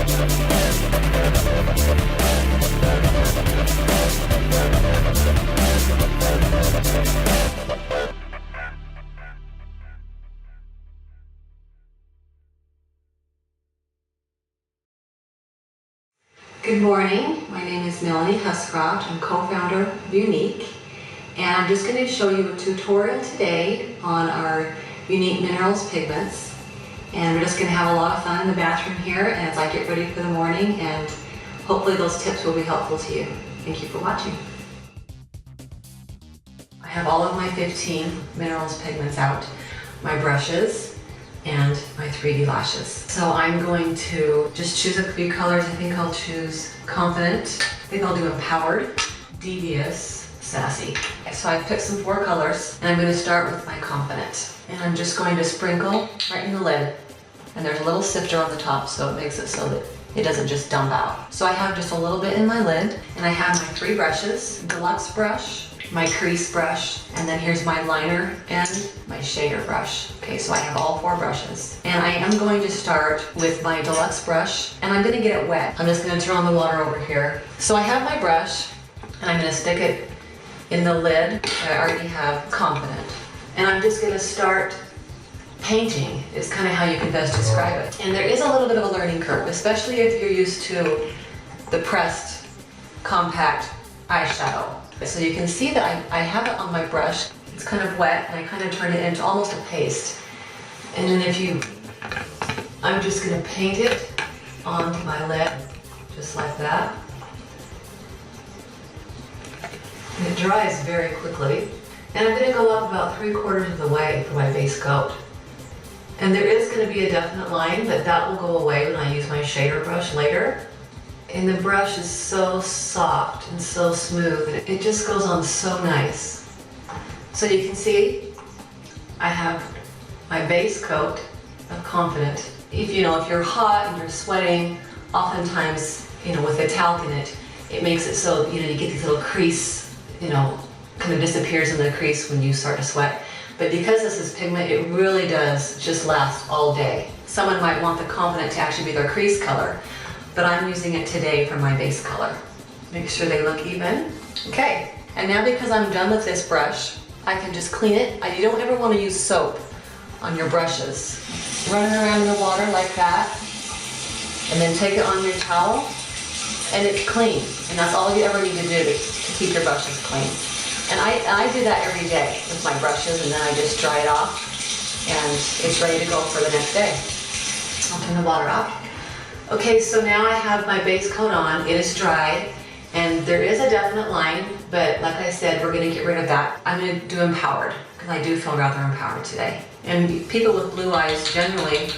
Good morning, my name is Melanie Huscroft. I'm co-founder of Younique, and I'm just going to show you a tutorial today on our Younique Minerals pigments. And we're just going to have a lot of fun in the bathroom here and as I get ready for the morning, and hopefully those tips will be helpful to you. Thank you for watching. I have all of my 15 minerals pigments out, my brushes, and my 3D lashes. So I'm going to just choose a few colors. I think I'll choose Confident. I think I'll do Empowered, Devious, Sassy. So I've picked some 4 colors, and I'm going to start with my Confident. And I'm just going to sprinkle right in the lid. And there's a little sifter on the top, so it makes it so that it doesn't just dump out. So I have just a little bit in my lid, and I have my 3 brushes, Deluxe brush, my crease brush, and then here's my liner and my shader brush. Okay, so I have all 4 brushes. And I am going to start with my Deluxe brush, and I'm gonna get it wet. I'm just gonna turn on the water over here. So I have my brush, and I'm gonna stick it in the lid that I already have Confident. And I'm just gonna start painting, is kind of how you can best describe it. And there is a little bit of a learning curve, especially if you're used to the pressed, compact eyeshadow. So you can see that I have it on my brush. It's kind of wet, and I kind of turn it into almost a paste. And then I'm just going to paint it onto my lid, just like that. And it dries very quickly. And I'm going to go up about 3/4 of the way for my base coat. And there is going to be a definite line, but that will go away when I use my shader brush later. And the brush is so soft and so smooth, and it just goes on so nice. So you can see I have my base coat of Confident. If you're hot and you're sweating, oftentimes, with the talc in it, it makes it so, you get these little crease, kind of disappears in the crease when you start to sweat. But because this is pigment, it really does just last all day. Someone might want the Confident to actually be their crease color, but I'm using it today for my base color. Make sure they look even. Okay, and now because I'm done with this brush, I can just clean it. You don't ever want to use soap on your brushes. Run it around in the water like that, and then take it on your towel, and it's clean. And that's all you ever need to do to keep your brushes clean. And I do that every day with my brushes, and then I just dry it off, and it's ready to go for the next day. I'll turn the water off. Okay, so now I have my base coat on. It is dried, and there is a definite line, but like I said, we're going to get rid of that. I'm going to do Empowered, because I do feel rather empowered today. And people with blue eyes generally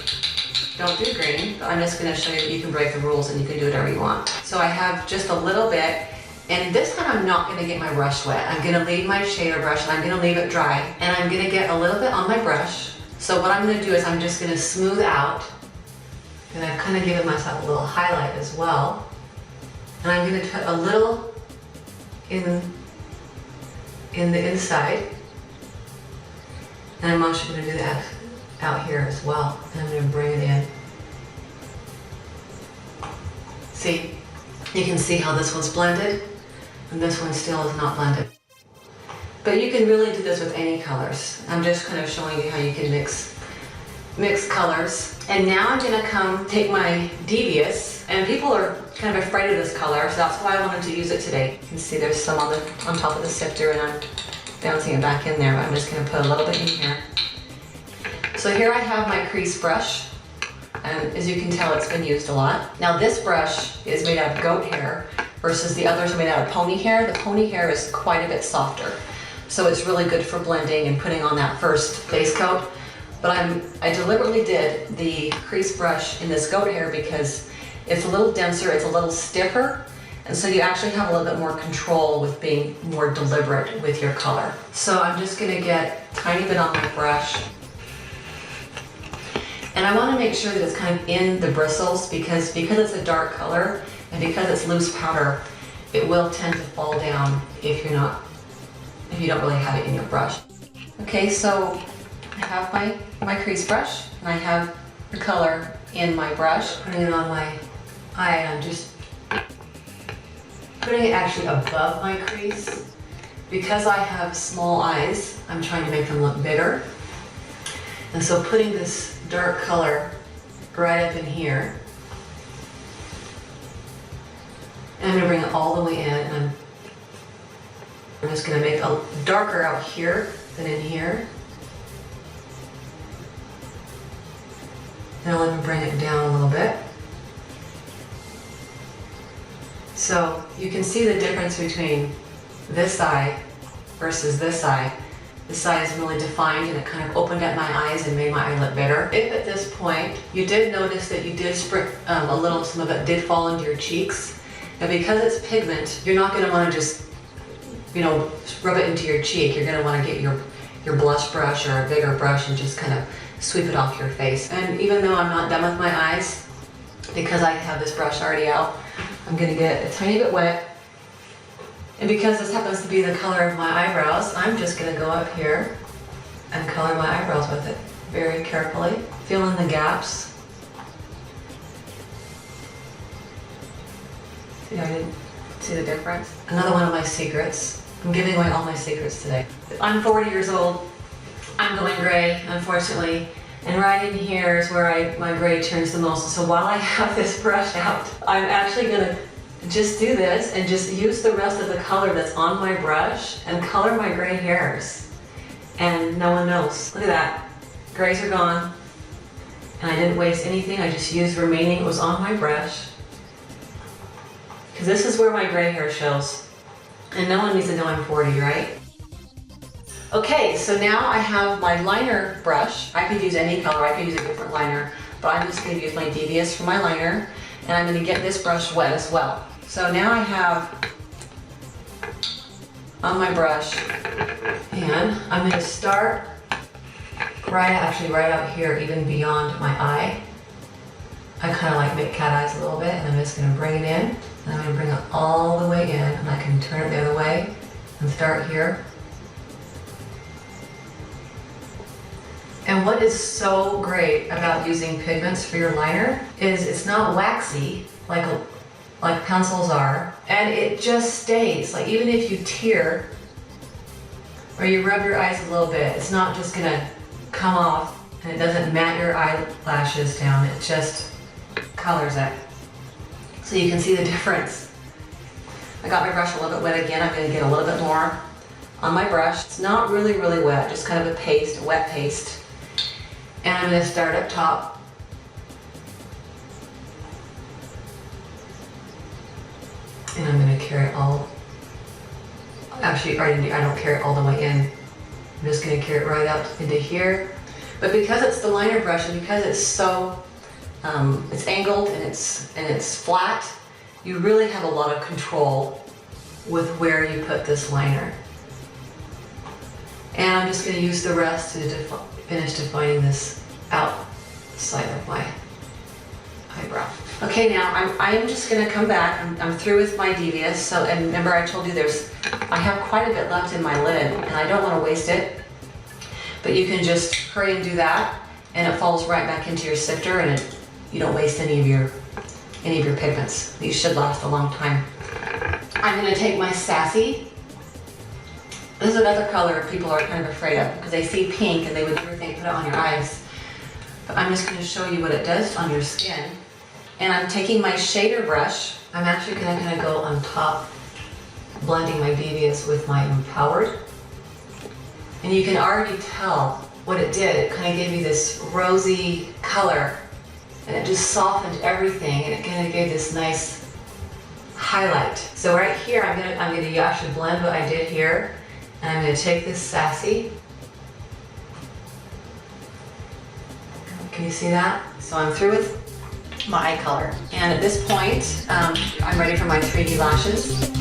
don't do green, but I'm just going to show you that you can break the rules and you can do whatever you want. So I have just a little bit, and this time I'm not going to get my brush wet. I'm going to leave my shader brush, and I'm going to leave it dry, and I'm going to get a little bit on my brush. So what I'm going to do is I'm just going to smooth out. And I've kind of given myself a little highlight as well. And I'm going to put a little in the inside. And I'm also going to do that out here as well. And I'm going to bring it in. See? You can see how this one's blended, and this one still is not blended. But you can really do this with any colors. I'm just kind of showing you how you can mix colors. And now I'm going to take my Devious, and people are kind of afraid of this color, so that's why I wanted to use it today. You can see there's some on top of the sifter, and I'm bouncing it back in there, but I'm just going to put a little bit in here. So here I have my crease brush, and as you can tell, it's been used a lot. Now this brush is made out of goat hair versus the others are made out of pony hair. The pony hair is quite a bit softer, so it's really good for blending and putting on that first base coat. But I deliberately did the crease brush in this goat hair because it's a little denser, it's a little stiffer, and so you actually have a little bit more control with being more deliberate with your color. So I'm just going to get a tiny bit on my brush. And I want to make sure that it's kind of in the bristles because it's a dark color and because it's loose powder, it will tend to fall down if you don't really have it in your brush. Okay, so I have my crease brush, and I have the color in my brush. Putting it on my I am just putting it actually above my crease. Because I have small eyes, I'm trying to make them look bigger. And so putting this dark color right up in here. And I'm gonna bring it all the way in, and I'm just gonna make a darker out here than in here. And I'll even bring it down a little bit. So you can see the difference between this eye versus this eye. This eye is really defined, and it kind of opened up my eyes and made my eye look bigger. If at this point you did notice that you did spray some of it did fall into your cheeks, and because it's pigment, you're not going to want to just, rub it into your cheek. You're going to want to get your blush brush or a bigger brush and just kind of sweep it off your face. And even though I'm not done with my eyes, because I have this brush already out, I'm going to get a tiny bit wet. And because this happens to be the color of my eyebrows, I'm just going to go up here and color my eyebrows with it very carefully. Fill in the gaps. See, I didn't see the difference. Another one of my secrets. I'm giving away all my secrets today. I'm 40 years old. I'm going gray, unfortunately. And right in here is where my gray turns the most. So while I have this brush out, I'm actually going to just do this and just use the rest of the color that's on my brush and color my gray hairs. And no one knows. Look at that. Grays are gone. And I didn't waste anything. I just used remaining. It was on my brush. Because this is where my gray hair shows. And no one needs to know I'm 40, right? Okay, so now I have my liner brush. I could use any color. I could use a different liner. But I'm just going to use my Devious for my liner. And I'm going to get this brush wet as well. So now I have on my brush, and I'm going to start right out here, even beyond my eye. I kind of like make cat eyes a little bit, and I'm just going to bring it in, and I'm going to bring it all the way in, and I can turn it the other way and start here. And what is so great about using pigments for your liner is it's not waxy like pencils are, and it just stays. Like even if you tear or you rub your eyes a little bit, it's not just gonna come off, and it doesn't mat your eyelashes down. It just colors it. So you can see the difference. I got my brush a little bit wet again. I'm gonna get a little bit more on my brush. It's not really wet, just kind of a paste, a wet paste. And I'm gonna start up top. And I'm going to carry it all, actually I don't carry it all the way in. I'm just going to carry it right out into here. But because it's the liner brush and because it's so, it's angled and it's flat, you really have a lot of control with where you put this liner. And I'm just going to use the rest to finish defining this outside of my eyebrow. Okay, now I'm just going to come back. I'm through with my Devious. So, and remember I told you I have quite a bit left in my lid, and I don't want to waste it. But you can just hurry and do that, and it falls right back into your sifter, and you don't waste any of your pigments. These should last a long time. I'm going to take my Sassy. This is another color people are kind of afraid of because they see pink and they would never think put it on your eyes. But I'm just going to show you what it does on your skin. And I'm taking my shader brush. I'm actually going to kind of go on top, blending my Devious with my Empowered. And you can already tell what it did. It kind of gave me this rosy color, and it just softened everything, and it kind of gave this nice highlight. So right here, I'm gonna actually blend what I did here, and I'm gonna take this Sassy. Can you see that? So I'm through with my eye color. And at this point, I'm ready for my 3D lashes.